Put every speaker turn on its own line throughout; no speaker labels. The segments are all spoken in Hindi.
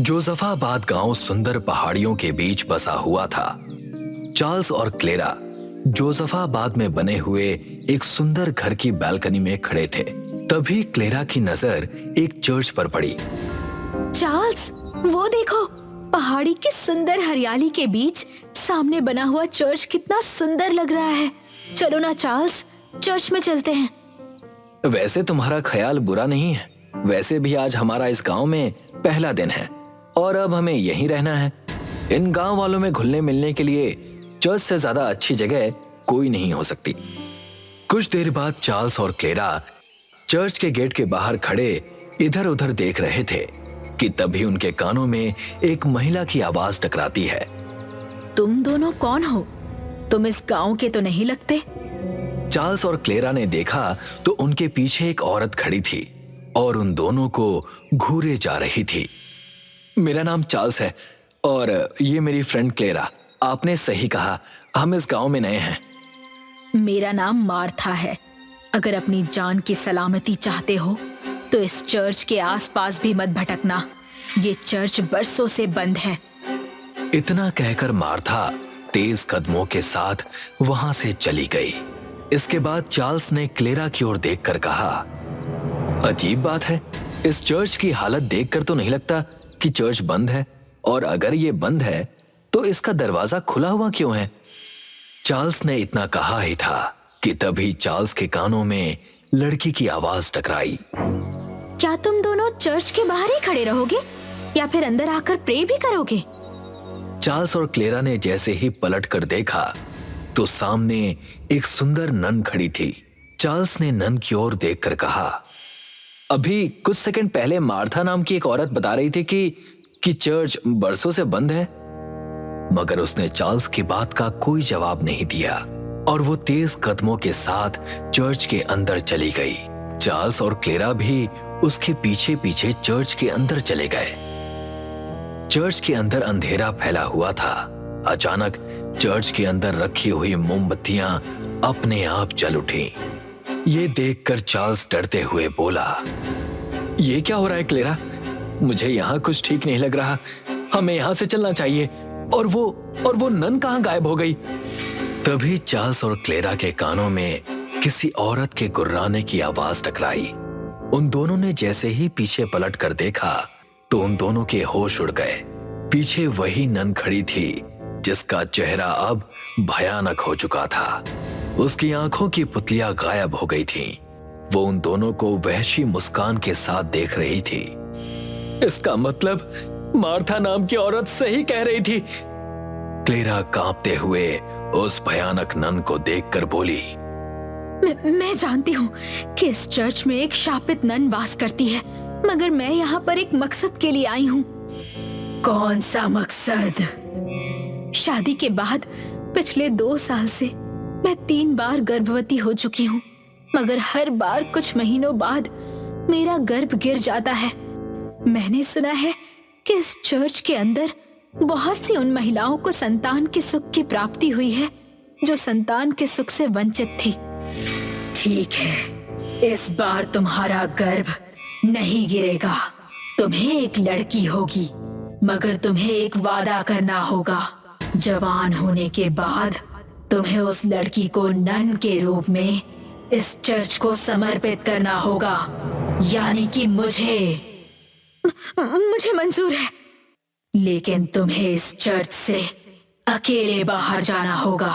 जोसेफाबाद गांव सुंदर पहाड़ियों के बीच बसा हुआ था। चार्ल्स और क्लेरा जोसेफाबाद में बने हुए एक सुंदर घर की बालकनी में खड़े थे। तभी क्लेरा की नजर एक चर्च पर पड़ी।
चार्ल्स, वो देखो, पहाड़ी की सुंदर हरियाली के बीच सामने बना हुआ चर्च कितना सुंदर लग रहा है। चलो ना चार्ल्स, चर्च में चलते हैं।
वैसे तुम्हारा ख्याल बुरा नहीं है। वैसे भी आज हमारा इस गांव में पहला दिन है और अब हमें यहीं रहना है। इन गांव वालों में घुलने मिलने के लिए चर्च से ज्यादा अच्छी जगह कोई नहीं हो सकती। कुछ देर बाद चार्ल्स और क्लेरा चर्च के गेट के बाहर खड़े इधर उधर देख रहे थे कि तभी उनके कानों में एक महिला की आवाज टकराती है।
तुम दोनों कौन हो? तुम इस गांव के तो नहीं लगते।
चार्ल्स और क्लेरा ने देखा तो उनके पीछे एक औरत खड़ी थी और उन दोनों को घूरे जा रही थी। मेरा नाम चार्ल्स है और ये मेरी फ्रेंड क्लेरा। आपने सही कहा, हम इस गांव में नए हैं।
मेरा नाम मार्था है। अगर अपनी जान की सलामती चाहते हो तो इस चर्च के आसपास भी मत भटकना। ये चर्च बरसों से बंद है।
इतना कहकर मार्था तेज कदमों के साथ वहां से चली गई। इसके बाद चार्ल्स ने क्लेरा की ओर देखकर कहा, अजीब बात है, इस चर्च की हालत देखकर तो नहीं लगता कि चर्च बंद है, और अगर ये बंद है तो इसका दरवाजा खुला हुआ क्यों है? चार्ल्स ने इतना कहा ही था कि तभी चार्ल्स के कानों में लड़की की आवाज टकराई।
क्या तुम दोनों चर्च के बाहर ही खड़े रहोगे या फिर अंदर आकर प्रे भी करोगे?
चार्ल्स और क्लेरा ने जैसे ही पलट कर देखा तो सामने एक सुंदर नन खड़ी थी। चार्ल्स ने नन की ओर देखकर कहा, अभी कुछ सेकंड पहले मार्था नाम की एक औरत बता रही थी कि चर्च बरसों से बंद है। मगर उसने चार्ल्स की बात का कोई जवाब नहीं दिया और वो तेज कदमों के साथ चर्च के अंदर चली गई। चार्ल्स और क्लेरा भी उसके पीछे पीछे चर्च के अंदर चले गए। चर्च के अंदर अंधेरा फैला हुआ था। अचानक चर्च के अंदर रखी हुई मोमबत्तियां अपने आप जल उठी। ये देखकर चार्ल्स डरते हुए बोला, ये क्या हो रहा है क्लेरा? मुझे यहाँ कुछ ठीक नहीं लग रहा। हमें यहाँ से चलना चाहिए। और वो नन कहाँ गायब हो गई? तभी चार्ल्स और क्लेरा के कानों में किसी औरत के गुर्राने की आवाज टकराई। उन दोनों ने जैसे ही पीछे पलट कर देखा तो उन दोनों के होश उड़ गए। पीछे वही नन खड़ी थी जिसका चेहरा अब भयानक हो चुका था। उसकी आंखों की पुतलियां गायब हो गई थीं। वो उन दोनों को वहशी मुस्कान के साथ देख रही थी। इसका मतलब मार्था नाम की औरत सही कह रही थी। क्लेरा कांपते हुए उस भयानक नन को देखकर बोली,
मैं जानती हूँ कि इस चर्च में एक शापित नन वास करती है, मगर मैं यहाँ पर एक मकसद के लिए आई हूँ। कौन सा मकसद? शादी के बाद पिछले 2 साल से मैं 3 बार गर्भवती हो चुकी हूँ, मगर हर बार कुछ महीनों बाद मेरा गर्भ गिर जाता है। मैंने सुना है कि इस चर्च के अंदर बहुत सी उन महिलाओं को संतान के सुख की प्राप्ति हुई है जो संतान के सुख से वंचित थी। ठीक है, इस बार तुम्हारा गर्भ नहीं गिरेगा। तुम्हें एक लड़की होगी, मगर तुम्हें एक वादा करना होगा। जवान होने के बाद तुम्हें उस लड़की को नन के रूप में इस चर्च को समर्पित करना होगा, यानी कि मुझे मंजूर है। लेकिन तुम्हें इस चर्च से अकेले बाहर जाना होगा।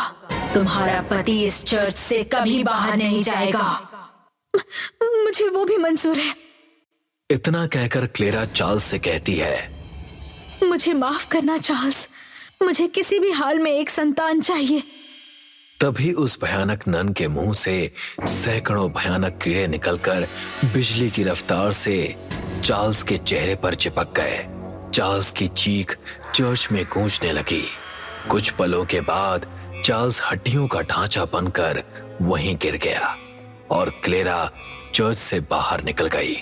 तुम्हारा पति इस चर्च से कभी बाहर नहीं जाएगा। मुझे वो भी मंजूर है।
इतना कहकर क्लेरा चार्ल्स से कहती है,
मुझे माफ करना चार्ल्स, मुझे किसी भी हाल में एक संतान चाहिए।
तभी उस भयानक नन के मुंह से सैकड़ों भयानक कीड़े निकलकर बिजली की रफ्तार से चार्ल्स के चेहरे पर चिपक गए। चार्ल्स की चीख चर्च में गूंजने लगी। कुछ पलों के बाद चार्ल्स हड्डियों का ढांचा बनकर वहीं गिर गया और क्लेरा चर्च से बाहर निकल गई।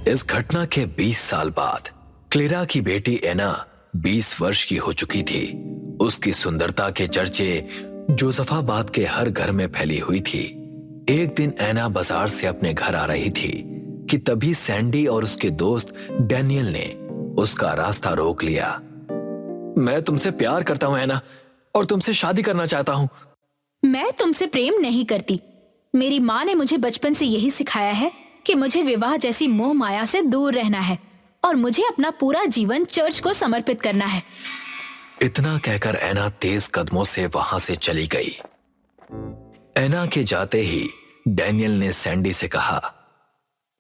इस घटना के 20 साल बाद क्लेरा की बेटी एना 20 वर्ष की हो चुकी थी। उसकी सुंदरता के चर्चे जोसेफाबाद के हर घर में फैली हुई थी। एक दिन एना बाजार से अपने घर आ रही थी। कि तभी सैंडी और उसके दोस्त डैनियल ने उसका रास्ता रोक लिया। मैं तुमसे प्यार करता हूं एना, और तुमसे शादी करना चाहता हूं।
मैं तुमसे प्रेम नहीं करती। मेरी माँ ने मुझे बचपन से यही सिखाया है कि मुझे विवाह जैसी मोह माया से दूर रहना है और मुझे अपना पूरा जीवन चर्च को समर्पित करना है।
इतना कहकर एना तेज कदमों से वहां से चली गई। एना के जाते ही डैनियल ने सैंडी से कहा,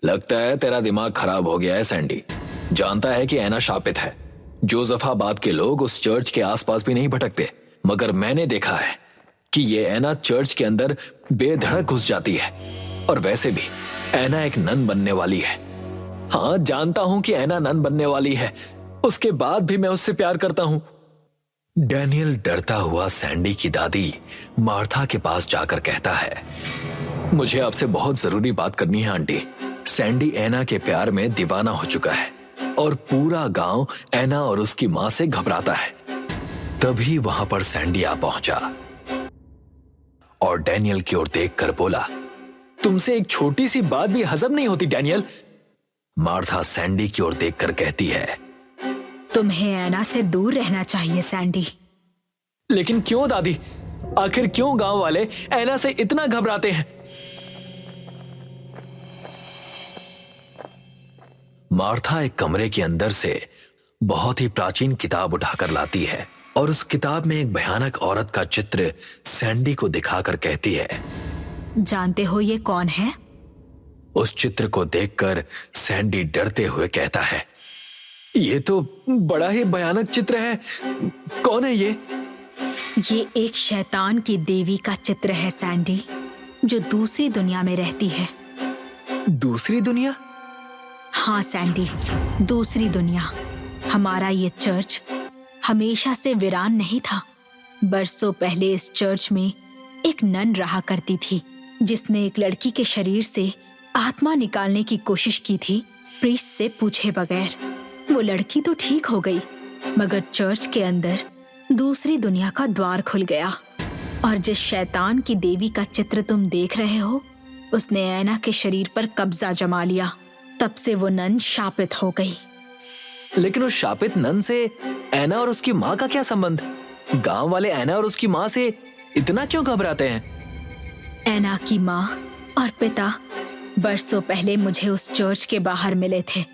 लगता है तेरा दिमाग खराब हो गया है सैंडी। जानता है कि एना शापित है। जोसेफाबाद के लोग उस चर्च के आसपास भी नहीं भटकते, मगर मैंने देखा है कि ये एना चर्च के अंदर बेधड़क घुस जाती है। और वैसे भी एना एक नन बनने वाली है। हाँ, जानता हूं कि एना नन बनने वाली है, उसके बाद भी मैं उससे प्यार करता हूं। डैनियल डरता हुआ सैंडी की दादी मार्था के पास जाकर कहता है, मुझे आपसे बहुत जरूरी बात करनी है आंटी। सैंडी एना के प्यार में दीवाना हो चुका है और पूरा गांव एना और उसकी मां से घबराता है। तभी वहां पर सैंडी आ पहुंचा और डैनियल की ओर देखकर बोला, तुमसे एक छोटी सी बात भी हजम नहीं होती डैनियल। मार्था सैंडी की ओर देखकर कहती है,
तुम्हें एना से दूर रहना चाहिए सैंडी।
लेकिन क्यों दादी? आखिर क्यों गांव वाले एना से इतना घबराते हैं? मार्था एक कमरे के अंदर से बहुत ही प्राचीन किताब उठाकर लाती है और उस किताब में एक भयानक औरत का चित्र सैंडी को दिखाकर कहती है,
जानते हो ये कौन है?
उस चित्र को देखकर सैंडी डरते हुए कहता है, ये तो बड़ा ही भयानक चित्र है। कौन है ये?
ये एक शैतान की देवी का चित्र है सैंडी, जो दूसरी दुनिया में रहती है।
दूसरी दुनिया?
हाँ सैंडी, दूसरी दुनिया। हमारा ये चर्च हमेशा से वीरान नहीं था। बरसों पहले इस चर्च में एक नन रहा करती थी, जिसने एक लड़की के शरीर से आत्मा निकालने की कोशिश की थी, प्रीस्ट से पूछे बगैर। वो लड़की तो ठीक हो गई, मगर चर्च के अंदर दूसरी दुनिया का द्वार खुल गया और जिस शैतान की देवी का चित्र तुम देख रहे हो, उसने एना के शरीर पर कब्जा जमा लिया। तब से वो नन शापित हो गई।
लेकिन उस शापित नन से एना और उसकी माँ का क्या संबंध? गांव वाले एना और उसकी माँ से इतना क्यों घबराते हैं?
एना की माँ और पिता बरसों पहले मुझे उस चर्च के बाहर मिले थे।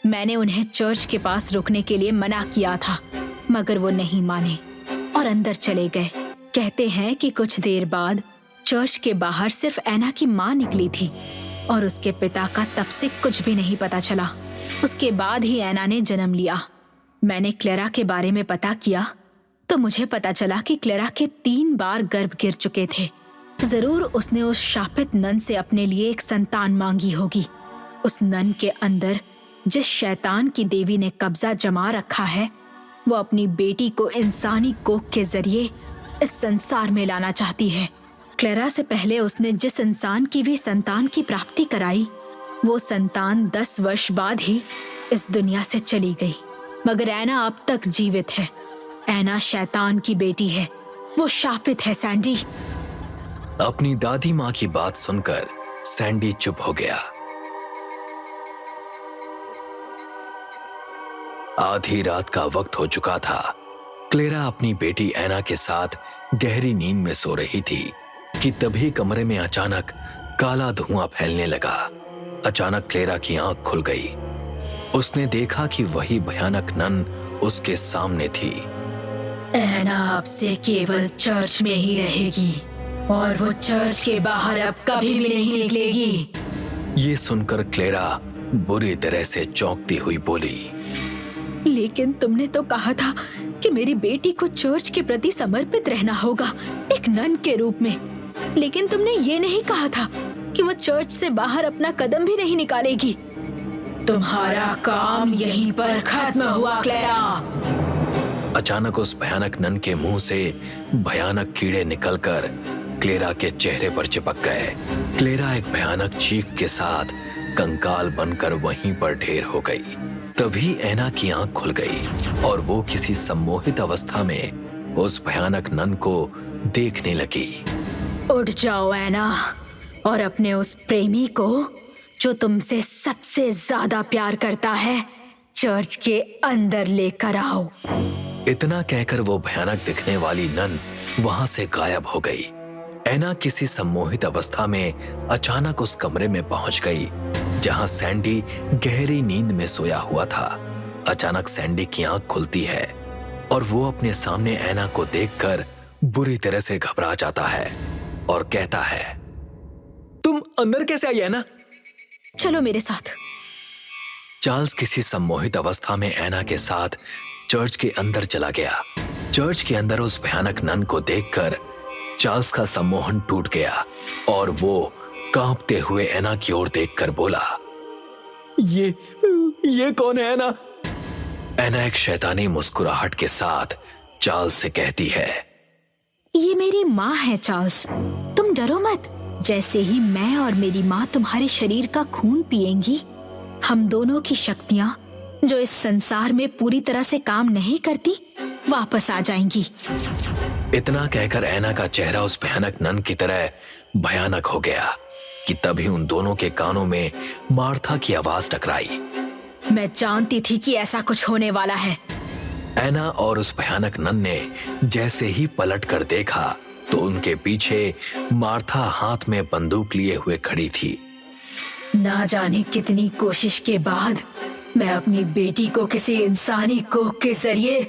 मैंने उन्हें चर्च के पास रुकने के लिए मना किया था, मगर वो नहीं माने और अंदर चले गए। कहते हैं कि कुछ देर बाद चर्च के बाहर सिर्फ एना की माँ निकली थी और उसके पिता का तब से कुछ भी नहीं पता चला। उसके बाद ही एना ने जन्म लिया। मैंने क्लेरा के बारे में पता किया तो मुझे पता चला कि क्लेरा के 3 बार गर्भ गिर चुके थे। जरूर उसने उस शापित नन से अपने लिए एक संतान मांगी होगी। उस नन के अंदर जिस शैतान की देवी ने कब्जा जमा रखा है, वो अपनी बेटी को इंसानी कोख के जरिए इस संसार में लाना चाहती है। क्लेरा से पहले उसने जिस इंसान की भी संतान की प्राप्ति कराई, वो संतान 10 वर्ष बाद ही इस दुनिया से चली गई। मगर एना अब तक जीवित है। एना शैतान की बेटी है, वो शापित है सैंडी।
अपनी दादी माँ की बात सुनकर सैंडी चुप हो गया। आधी रात का वक्त हो चुका था। क्लेरा अपनी बेटी एना के साथ गहरी नींद में सो रही थी कि तभी कमरे में अचानक काला धुआं फैलने लगा। अचानक क्लेरा की आंख खुल गई। उसने देखा कि वही भयानक नन उसके सामने थी।
एना अब से केवल चर्च में ही रहेगी और वो चर्च के बाहर अब कभी भी नहीं निकलेगी।
ये सुनकर क्लेरा बुरी तरह से चौंकती हुई बोली,
लेकिन तुमने तो कहा था कि मेरी बेटी को चर्च के प्रति समर्पित रहना होगा, एक नन के रूप में। लेकिन तुमने ये नहीं कहा था कि वो चर्च से बाहर अपना कदम भी नहीं निकालेगी। तुम्हारा काम यहीं पर खत्म हुआ क्लेरा।
अचानक उस भयानक नन के मुंह से भयानक कीड़े निकलकर क्लेरा के चेहरे पर चिपक गए। क्लेरा एक भयानक चीख के साथ कंकाल बनकर वहीं पर ढेर हो गई। तभी एना की आंख खुल गई और वो किसी सम्मोहित अवस्था में उस भयानक नन को देखने लगी।
उठ जाओ एना और अपने उस प्रेमी को जो तुमसे सबसे ज्यादा प्यार करता है चर्च के अंदर लेकर आओ।
इतना कहकर वो भयानक दिखने वाली नन वहां से गायब हो गई। एना किसी सम्मोहित अवस्था में अचानक उस कमरे में पहुंच गई जहां सैंडी गहरी नींद में सोया हुआ था। अचानक सैंडी की आंख खुलती है और वो अपने सामने एना को देखकर बुरी तरह से घबरा जाता है और कहता है, तुम अंदर कैसे आई एना?
चलो मेरे साथ।
चार्ल्स किसी सम्मोहित अवस्था में एना के साथ चर्च के अंदर चला गया। चर्च के अंदर उस भयानक नन को देखकर चार्ल्स का सम्मोहन टूट गया और वो कांपते हुए एना की ओर देखकर बोला, ये कौन है एना? एना एक शैतानी मुस्कुराहट के साथ चार्ल्स से कहती है,
ये मेरी माँ है चार्ल्स, तुम डरो मत। जैसे ही मैं और मेरी माँ तुम्हारे शरीर का खून पिएंगी, हम दोनों की शक्तियाँ जो इस संसार में पूरी तरह से काम नहीं करती वापस आ जाएंगी।
इतना कहकर एना का चेहरा उस भयानक नन की तरह भयानक हो गया कि तभी उन दोनों के कानों में मार्था की आवाज टकराई।
मैं जानती थी कि ऐसा कुछ होने वाला है।
एना और उस भयानक नन ने जैसे ही पलट कर देखा तो उनके पीछे मार्था हाथ में बंदूक लिए हुए खड़ी थी।
ना जाने कितनी कोशिश के बाद मैं अपनी बेटी को किसी इंसानी कोख के जरिए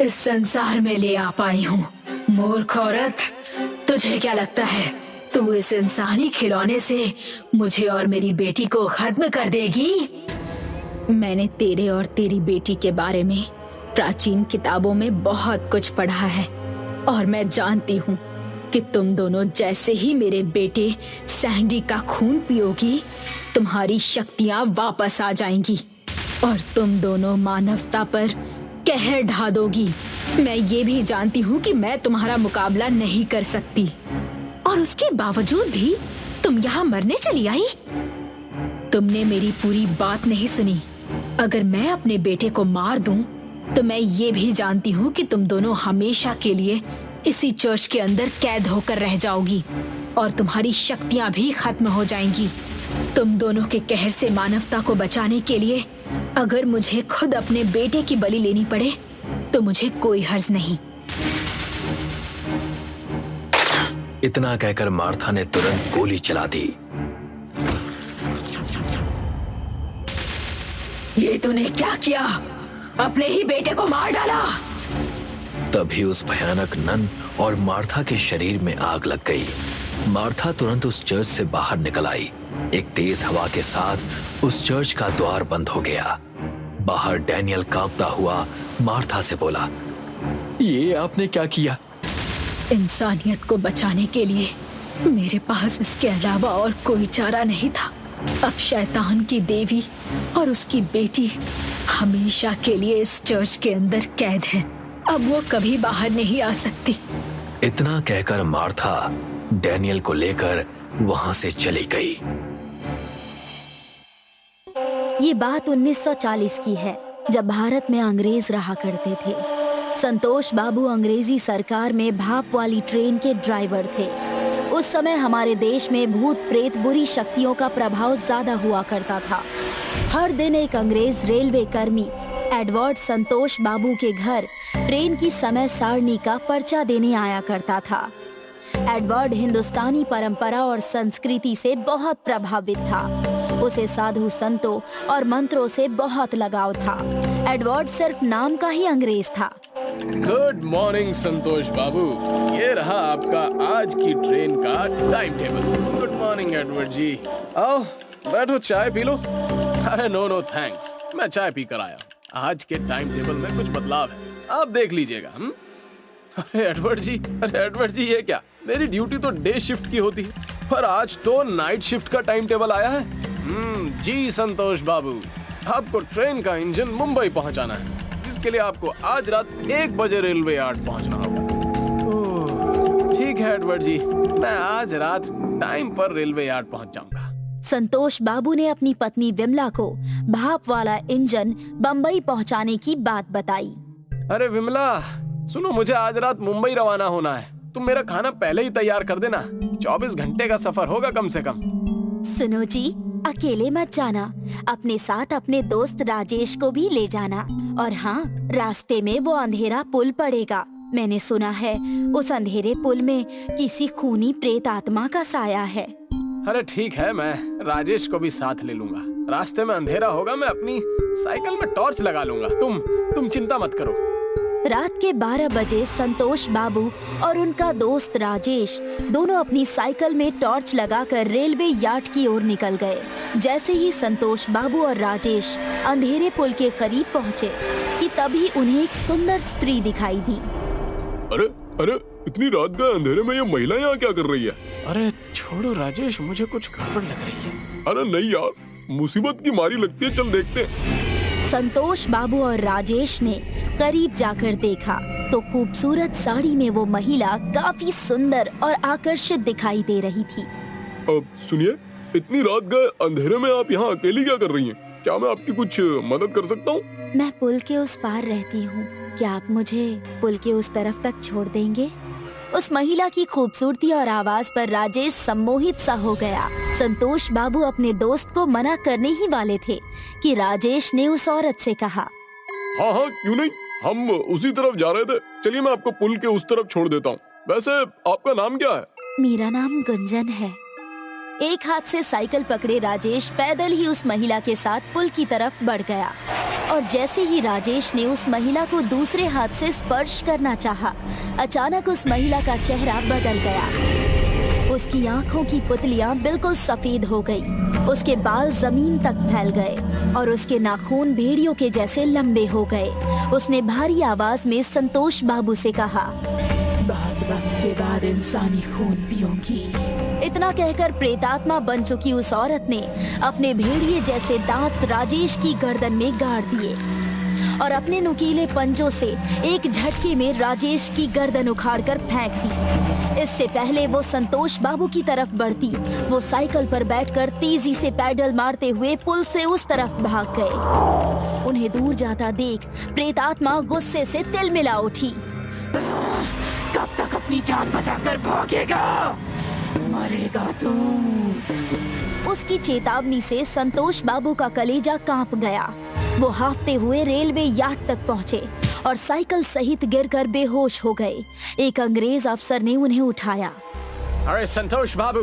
इस संसार में ले आ पाई हूँ। मूर्ख औरत, तुझे क्या लगता है तू इस इंसानी खिलौने से मुझे और मेरी बेटी को खत्म कर देगी? मैंने तेरे और तेरी बेटी के बारे में प्राचीन किताबों में बहुत कुछ पढ़ा है और मैं जानती हूँ कि तुम दोनों जैसे ही मेरे बेटे सैंडी का खून पियोगी, तुम्हारी शक्तियाँ वापस आ जाएंगी और तुम दोनों मानवता पर कहर ढा दोगी। मैं ये भी जानती हूँ कि मैं तुम्हारा मुकाबला नहीं कर सकती और उसके बावजूद भी तुम यहाँ मरने चली आई। तुमने मेरी पूरी बात नहीं सुनी। अगर मैं अपने बेटे को मार दूं, तो मैं ये भी जानती हूँ कि तुम दोनों हमेशा के लिए इसी चर्च के अंदर कैद होकर रह जाओगी और तुम्हारी शक्तियाँ भी खत्म हो जाएंगी। तुम दोनों के कहर से मानवता को बचाने के लिए अगर मुझे खुद अपने बेटे की बलि लेनी पड़े तो मुझे कोई हर्ज नहीं।
इतना कहकर मार्था ने तुरंत गोली चला दी।
ये तूने क्या किया? अपने ही बेटे को मार डाला।
तभी उस भयानक नन और मार्था के शरीर में आग लग गई। मार्था तुरंत उस चर्च से बाहर निकल आई। एक तेज हवा के साथ उस चर्च का द्वार बंद हो गया। बाहर डैनियल कांपता हुआ मार्था से बोला, ये आपने क्या किया?
इंसानियत को बचाने के लिए मेरे पास इसके अलावा और कोई चारा नहीं था। अब शैतान की देवी और उसकी बेटी हमेशा के लिए इस चर्च के अंदर कैद हैं। अब वो कभी बाहर नहीं आ सकती।
इतना कहकर मार्था डैनियल को लेकर वहां से चली गई।
ये बात 1940 की है, जब भारत में अंग्रेज रहा करते थे। संतोष बाबू अंग्रेजी सरकार में भाप वाली ट्रेन के ड्राइवर थे। उस समय हमारे देश में भूत प्रेत बुरी शक्तियों का प्रभाव ज्यादा हुआ करता था। हर दिन एक अंग्रेज रेलवे कर्मी एडवर्ड संतोष बाबू के घर ट्रेन की समय सारणी का पर्चा देने आया करता था। एडवर्ड हिंदुस्तानी परंपरा और संस्कृति से बहुत प्रभावित था। उसे साधु संतों और मंत्रों से बहुत लगाव था। एडवर्ड सिर्फ नाम का ही अंग्रेज था।
गुड मॉर्निंग संतोष बाबू, ये रहा आपका आज की ट्रेन का time table. Good morning Edward ji. आओ बैठो, चाय पी लो। अरे नो थैंक्स, मैं चाय पी कर आया। आज के टाइम टेबल में कुछ बदलाव है, आप देख लीजिएगा। अरे एडवर्ड जी ये क्या? मेरी ड्यूटी तो डे शिफ्ट की होती है, पर आज तो नाइट शिफ्ट का टाइम टेबल आया है। जी संतोष बाबू, आपको ट्रेन का इंजन मुंबई पहुंचाना है, जिसके लिए आपको आज रात 1 बजे रेलवे यार्ड पहुंचना होगा। ठीक है एडवर्ड जी, मैं आज रात टाइम पर रेलवे यार्ड पहुंच जाऊंगा।
संतोष बाबू ने अपनी पत्नी विमला को भाप वाला इंजन बम्बई पहुंचाने की बात बताई।
अरे विमला सुनो, मुझे आज रात मुंबई रवाना होना है। तुम मेरा खाना पहले ही तैयार कर देना। 24 घंटे का सफर होगा कम से कम।
सुनो जी, अकेले मत जाना, अपने साथ अपने दोस्त राजेश को भी ले जाना। और हाँ, रास्ते में वो अंधेरा पुल पड़ेगा। मैंने सुना है उस अंधेरे पुल में किसी खूनी प्रेत आत्मा का साया है।
अरे ठीक है, मैं राजेश को भी साथ ले लूंगा। रास्ते में अंधेरा होगा, मैं अपनी साइकिल में टॉर्च लगा लूंगा। तुम चिंता मत करो।
रात के 12 बजे संतोष बाबू और उनका दोस्त राजेश दोनों अपनी साइकिल में टॉर्च लगाकर रेलवे यार्ड की ओर निकल गए। जैसे ही संतोष बाबू और राजेश अंधेरे पुल के करीब पहुँचे कि तभी उन्हें एक सुंदर स्त्री दिखाई दी।
अरे अरे, इतनी रात गए अंधेरे में ये महिला यहाँ क्या कर रही है?
अरे छोड़ो राजेश, मुझे कुछ गड़बड़ लग रही है।
अरे नहीं यार, मुसीबत की मारी लगती है, चल देखते हैं।
संतोष बाबू और राजेश ने करीब जाकर देखा तो खूबसूरत साड़ी में वो महिला काफी सुंदर और आकर्षित दिखाई दे रही थी।
अब सुनिए, इतनी रात गए अंधेरे में आप यहाँ अकेली क्या कर रही हैं? क्या मैं आपकी कुछ मदद कर सकता हूँ?
मैं पुल के उस पार रहती हूँ, क्या आप मुझे पुल के उस तरफ तक छोड़ देंगे? उस महिला की खूबसूरती और आवाज पर राजेश सम्मोहित सा हो गया। संतोष बाबू अपने दोस्त को मना करने ही वाले थे कि राजेश ने उस औरत से कहा,
हाँ हाँ, क्यों नहीं, हम उसी तरफ जा रहे थे। चलिए मैं आपको पुल के उस तरफ छोड़ देता हूँ। वैसे आपका नाम क्या है?
मेरा नाम गुंजन है। एक हाथ से साइकिल पकड़े राजेश पैदल ही उस महिला के साथ पुल की तरफ बढ़ गया और जैसे ही राजेश ने उस महिला को दूसरे हाथ से स्पर्श करना चाहा, अचानक उस महिला का चेहरा बदल गया। उसकी आंखों की पुतलियां बिल्कुल सफेद हो गई, उसके बाल जमीन तक फैल गए और उसके नाखून भेड़ियों के जैसे लंबे हो गए। उसने भारी आवाज में संतोष बाबू से कहा,
बहुत वक्त के बाद इंसानी खून पीऊंगी।
इतना कहकर प्रेतात्मा बन चुकी उस औरत ने अपने भेड़िए जैसे दांत राजेश की गर्दन में गाड़ दिए और अपने नुकीले पंजों से एक झटके में राजेश की गर्दन उखाड़कर फेंक दी। इससे पहले वो संतोष बाबू की तरफ बढ़ती, वो साइकिल पर बैठकर तेजी से पैडल मारते हुए पुल से उस तरफ भाग गए। उन्हें दूर जाता देख प्रेतात्मा गुस्से से तिलमिला उठी।
कब तक अपनी जान बचाकर भागेगा? मरेगा तू।
उसकी चेतावनी से संतोष बाबू का कलेजा कांप गया। वो हाफते हुए रेलवे यार्ड तक पहुंचे और साइकिल सहित गिरकर बेहोश हो गए। एक अंग्रेज अफसर ने उन्हें उठाया।
अरे संतोष बाबू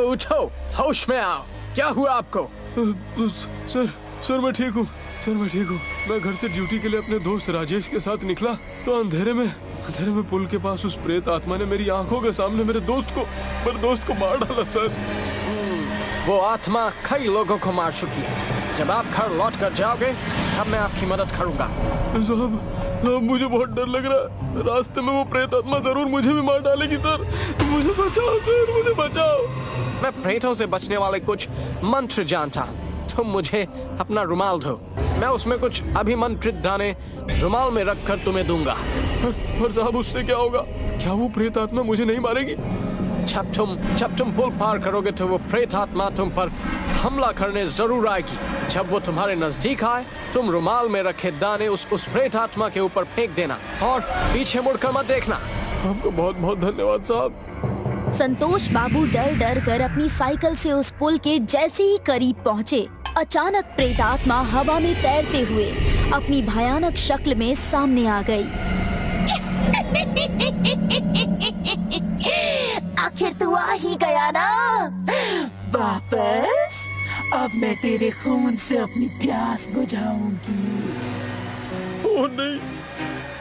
उठो, होश में आओ। क्या हुआ आपको?
सर मैं ठीक हूँ। मैं घर से ड्यूटी के लिए अपने दोस्त राजेश के साथ निकला तो अंधेरे में पुल के पास उस प्रेत आत्मा ने मेरी आंखों के सामने मेरे दोस्त को मार डाला सर।
वो आत्मा कई लोगों को मार चुकी है। जब आप घर लौट कर जाओगे तब मैं आपकी मदद करूंगा।
साहब मुझे बहुत डर लग रहा है। रास्ते में वो प्रेत आत्मा जरूर मुझे भी मार डालेगी सर। मुझे बचाओ सर, मुझे बचाओ।
मैं प्रेतों से बचने वाले कुछ मंत्र जानता। तुम मुझे अपना रुमाल दो, मैं उसमें कुछ अभिमंत्रित दाने रुमाल में रखकर तुम्हें दूंगा।
पर साहब उससे क्या होगा? क्या वो प्रेत आत्मा मुझे नहीं मारेगी?
जब तुम पुल पार करोगे तो वो प्रेत आत्मा तुम पर हमला करने जरूर आएगी। जब वो तुम्हारे नजदीक आए तुम रुमाल में रखे दाने उस प्रेत आत्मा के ऊपर फेंक देना और पीछे मुड़कर मत देखना।
आपको बहुत बहुत धन्यवाद साहब।
संतोष बाबू डर कर अपनी साइकिल से उस पुल के जैसे ही करीब पहुंचे, अचानक प्रेतात्मा हवा में तैरते हुए अपनी भयानक शक्ल में सामने आ गई।
आखिर तू आ ही गया ना वापस। अब मैं तेरे खून से अपनी प्यास बुझाऊंगी।
ओह नहीं,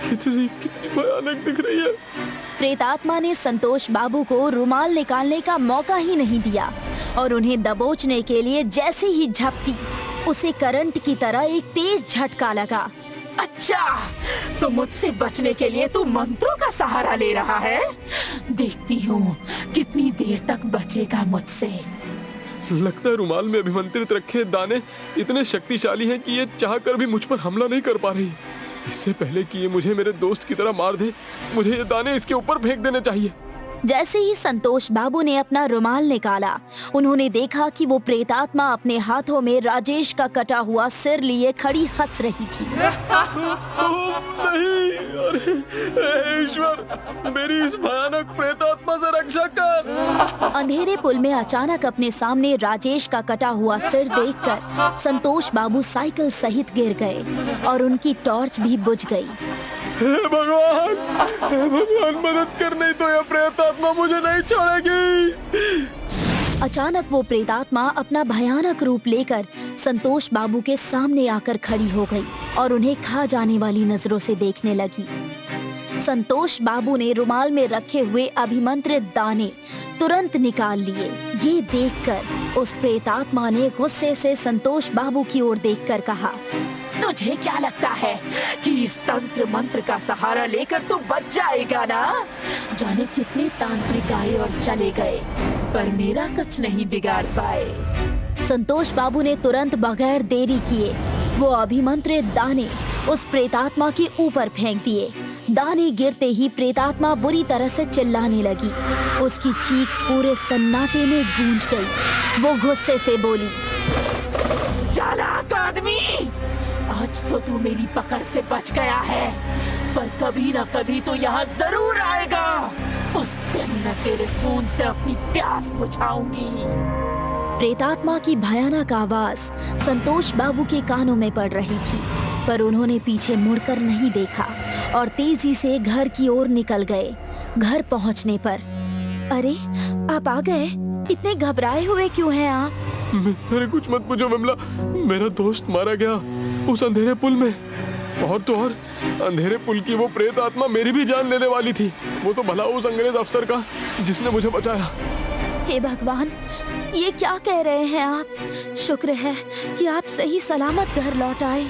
कितनी भयानक दिख रही है।
प्रेतात्मा ने संतोष बाबू को रुमाल निकालने का मौका ही नहीं दिया और उन्हें दबोचने के लिए जैसे ही झपटी, उसे करंट की तरह एक तेज झटका लगा।
अच्छा, तो मुझसे बचने के लिए तू मंत्रों का सहारा ले रहा है। देखती हूँ कितनी देर तक बचेगा मुझसे।
लगता है रुमाल में अभिमंत्रित रखे दाने इतने शक्तिशाली हैं कि ये चाहकर भी मुझ पर हमला नहीं कर पा रही। इससे पहले कि ये मुझे मेरे दोस्त की तरह मार दे, मुझे ये दाने इसके ऊपर फेंक देने चाहिए।
जैसे ही संतोष बाबू ने अपना रुमाल निकाला, उन्होंने देखा कि वो प्रेतात्मा अपने हाथों में राजेश का कटा हुआ सिर लिए खड़ी हंस रही थी।
नहीं, अरे ईश्वर, मेरी इस भयानक प्रेतात्मा से रक्षा कर।
अंधेरे पुल में अचानक अपने सामने राजेश का कटा हुआ सिर देखकर संतोष बाबू साइकिल सहित गिर गए और उनकी टॉर्च भी बुझ गई।
हे भगवान, मदद कर, नहीं तो यह प्रेतात्मा मुझे नहीं छोड़ेगी।
अचानक वो प्रेतात्मा अपना भयानक रूप लेकर संतोष बाबू के सामने आकर खड़ी हो गई और उन्हें खा जाने वाली नजरों से देखने लगी। संतोष बाबू ने रुमाल में रखे हुए अभिमंत्रित दाने तुरंत निकाल लिए। ये देखकर उस प्रेतात्मा ने गुस्से से संतोष बाबू की ओर देखकर कहा,
तुझे क्या लगता है कि इस तंत्र मंत्र का सहारा लेकर तू बच जाएगा ना? जाने कितने तांत्रिक आए और चले गए, पर मेरा कुछ नहीं बिगाड़ पाए।
संतोष बाबू ने तुरंत बगैर देरी किए वो अभिमंत्रित दाने उस प्रेतात्मा के ऊपर फेंक दिए। दाने गिरते ही प्रेतात्मा बुरी तरह से चिल्लाने लगी। उसकी चीख पूरे सन्नाटे में गूंज गई। वो गुस्से से बोली,
चालाक आदमी, आज तो तू मेरी पकड़ से बच गया है, पर कभी न कभी तो यहाँ जरूर आएगा। उस दिन मैं तेरे खून से अपनी प्यास बुझाऊंगी।
प्रेतात्मा की भयानक आवाज संतोष बाबू के कानों में पड़ रही थी, पर उन्होंने पीछे मुड़कर नहीं देखा और तेजी से घर की ओर निकल गए। घर पहुंचने पर, अरे आप आ गए, इतने घबराए हुए क्यों हैं आप?
मेरे कुछ मत पूछो विमला, मेरा दोस्त मारा गया उस अंधेरे पुल में। और तो और अंधेरे पुल की वो प्रेत आत्मा मेरी भी जान लेने वाली थी। वो तो भला उस अंग्रेज अफसर का जिसने मुझे बचाया।
हे भगवान, ये क्या कह रहे हैं आप? शुक्र है कि आप सही सलामत घर लौट आए।